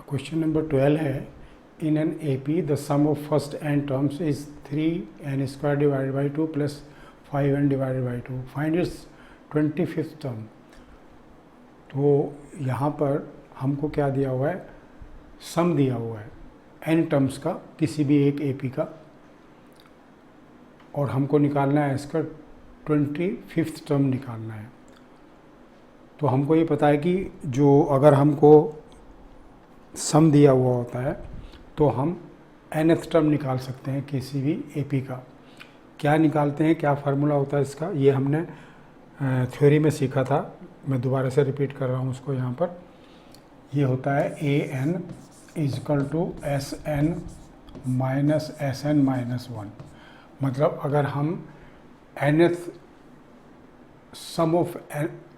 Question number 12 है in an AP the sum of first n terms is 3n² divided by 2 plus 5n divided by 2 find its 25th term. तो यहाँ पर हमको क्या दिया हुआ है, सम दिया हुआ है n टर्म्स का किसी भी एक एपी का, और हमको निकालना है इसका 25th टर्म निकालना है। तो हमको ये पता है कि जो अगर हमको सम दिया हुआ होता है तो हम nth टर्म निकाल सकते हैं किसी भी एपी का। क्या निकालते हैं, क्या फार्मूला होता है इसका, ये हमने थ्योरी में सीखा था। मैं दोबारा से रिपीट कर रहा हूँ उसको यहाँ पर। ये होता है an is equal to Sn minus Sn minus 1। मतलब अगर हम nth sum of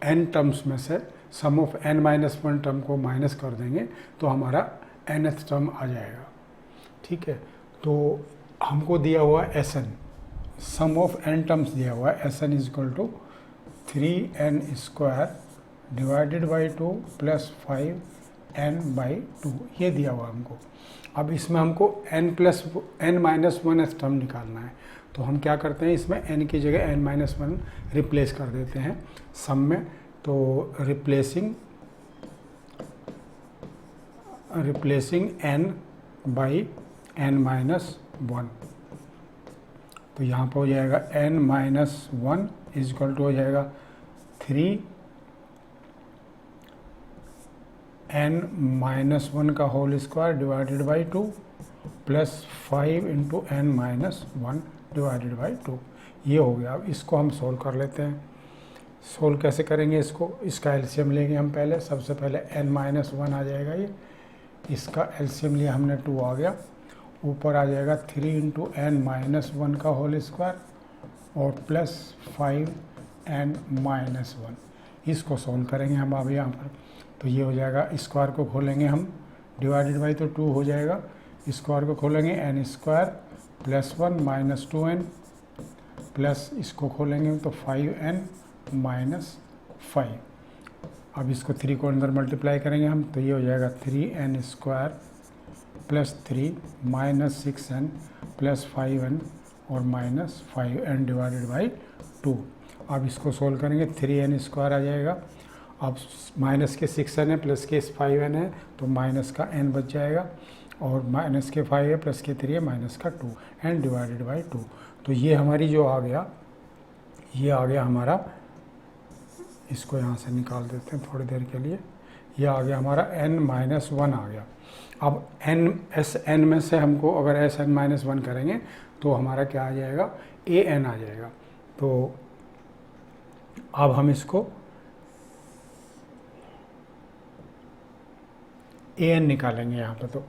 n terms में से sum of n minus 1 term को माइनस कर देंगे तो हमारा nth टर्म आ जाएगा। ठीक है, तो हमको दिया हुआ Sn, sum of n terms दिया हुआ है Sn is equal to 3n² divided by 2 plus 5n by 2, ये दिया हुआ हमको। अब इसमें हमको n माइनस 1th टर्म निकालना है। तो हम क्या करते हैं, इसमें n की जगह n माइनस 1 रिप्लेस कर देते हैं सम में। तो replacing n by n minus 1, तो यहाँ पर हो जाएगा n माइनस 1 इजकल टू हो जाएगा 3n माइनस 1 का whole square divided by 2 plus 5 into n minus 1 divided by 2। ये हो गया। अब इसको हम सोल्व कर लेते हैं। सोल्व कैसे करेंगे इसको, इसका एलसीएम लेंगे हम पहले। सबसे पहले n माइनस 1 आ जाएगा, ये इसका एलसीएम लिया हमने 2 आ गया। ऊपर आ जाएगा 3 इंटू n माइनस 1 का होल स्क्वायर और प्लस 5n माइनस 1। इसको सोल्व करेंगे हम अब यहाँ पर। तो ये हो जाएगा, स्क्वायर को खोलेंगे हम डिवाइडेड बाई तो 2 हो जाएगा, स्क्वायर को खोलेंगे n² plus 1 minus 2n plus इसको खोलेंगे तो 5n माइनस 5। अब इसको 3 को अंदर मल्टीप्लाई करेंगे हम, तो ये हो जाएगा 3n² plus 3 minus 6n plus 5n और माइनस 5n डिवाइडेड बाई 2। अब इसको सोल्व करेंगे, 3n² आ जाएगा। अब माइनस के 6n है प्लस के 5n है तो माइनस का n बच जाएगा, और माइनस के 5 है प्लस के 3 है माइनस का 2n डिवाइडेड बाई 2। तो ये हमारी जो आ गया, ये आ गया हमारा, इसको यहाँ से निकाल देते हैं थोड़ी देर के लिए। ये आ गया हमारा n माइनस 1 आ गया। अब Sn में से हमको अगर Sn माइनस 1 करेंगे तो हमारा क्या आ जाएगा, An आ जाएगा। तो अब हम इसको An निकालेंगे यहाँ पे। तो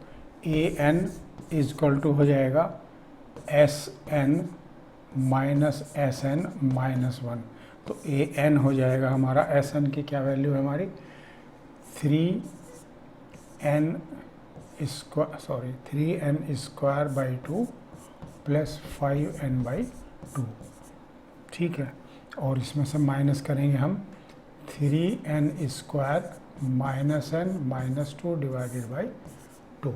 An इजकल टू हो जाएगा Sn माइनस Sn माइनस 1। तो An हो जाएगा हमारा, Sn की क्या वैल्यू है हमारी, 3n square by 2 plus 5n by 2। ठीक है, और इसमें से माइनस करेंगे हम 3n² minus n minus 2 divided by 2।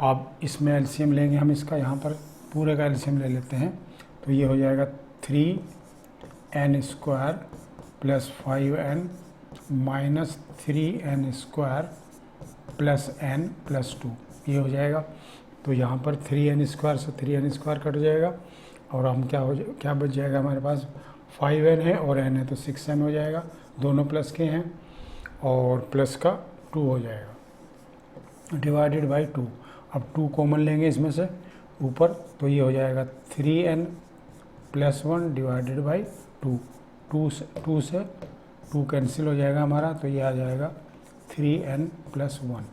अब इसमें एलसीएम लेंगे हम इसका, यहाँ पर पूरे का एलसीएम ले लेते हैं। तो ये हो जाएगा 3n² plus 5n minus 3n² plus n plus 2, ये हो जाएगा। तो यहाँ पर 3n² से 3n² कट जाएगा, और हम क्या बच जाएगा हमारे पास, 5n है और n है तो 6n हो जाएगा, दोनों प्लस के हैं, और प्लस का 2 हो जाएगा डिवाइडेड बाई 2। अब 2 कॉमन लेंगे इसमें से ऊपर, तो ये हो जाएगा 3n प्लस 1 डिवाइडेड बाई 2। 2 से 2 कैंसिल हो जाएगा हमारा, तो ये आ जाएगा 3n प्लस 1।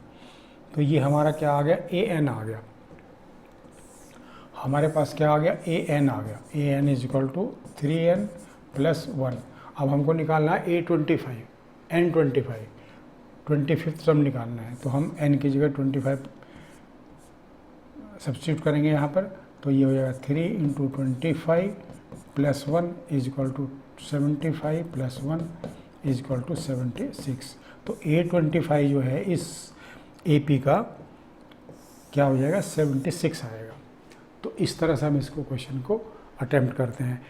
तो ये हमारा क्या आ गया, An आ गया। हमारे पास क्या आ गया, An आ गया। An is equal to 3n plus 1। अब हमको निकालना है n25 25th टर्म निकालना है। तो हम n की जगह 25 सब्स्टिट्यूट करेंगे यहाँ पर। तो ये हो जाएगा 3 into 25 plus 1 is equal to 75 plus 1 is equal to 76। तो A25 जो है इस AP का क्या हो जाएगा, 76 आएगा। तो इस तरह से हम इसको क्वेश्चन को अटेम्प्ट करते हैं।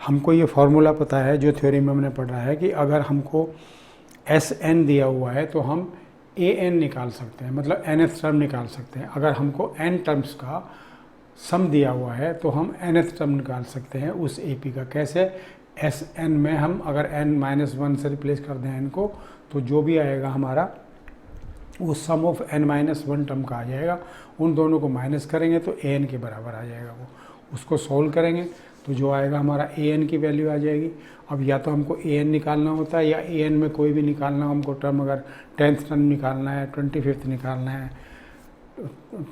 हमको ये फार्मूला पता है जो थ्योरी में हमने पढ़ा है कि अगर हमको SN दिया हुआ है तो हम AN निकाल सकते हैं, मतलब nth टर्म निकाल सकते हैं। अगर हमको n टर्म्स का सम दिया हुआ है तो हम nth टर्म निकाल सकते हैं उस AP का। कैसे? SN में हम अगर n-1 से रिप्लेस कर दें n को, तो जो भी आएगा हमारा वो सम ऑफ n-1 टर्म का आ जाएगा। उन दोनों को माइनस करेंगे तो an के बराबर आ जाएगा वो। उसको सोल्व करेंगे तो जो आएगा हमारा an की वैल्यू आ जाएगी। अब या तो हमको an निकालना होता है या an में कोई भी निकालना हो हमको टर्म, अगर 10th टर्म निकालना है, 25th निकालना है,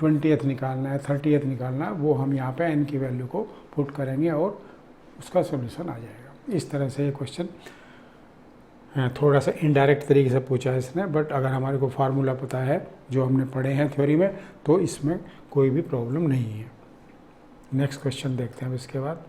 20th निकालना है, 30th निकालना है, वो हम यहाँ पे n की वैल्यू को पुट करेंगे और उसका सोल्यूशन आ जाएगा। इस तरह से ये क्वेश्चन थोड़ा सा इनडायरेक्ट तरीके से पूछा है इसने, बट अगर हमारे को फार्मूला पता है जो हमने पढ़े हैं थ्योरी में तो इसमें कोई भी प्रॉब्लम नहीं है। नेक्स्ट क्वेश्चन देखते हैं अब इसके बाद।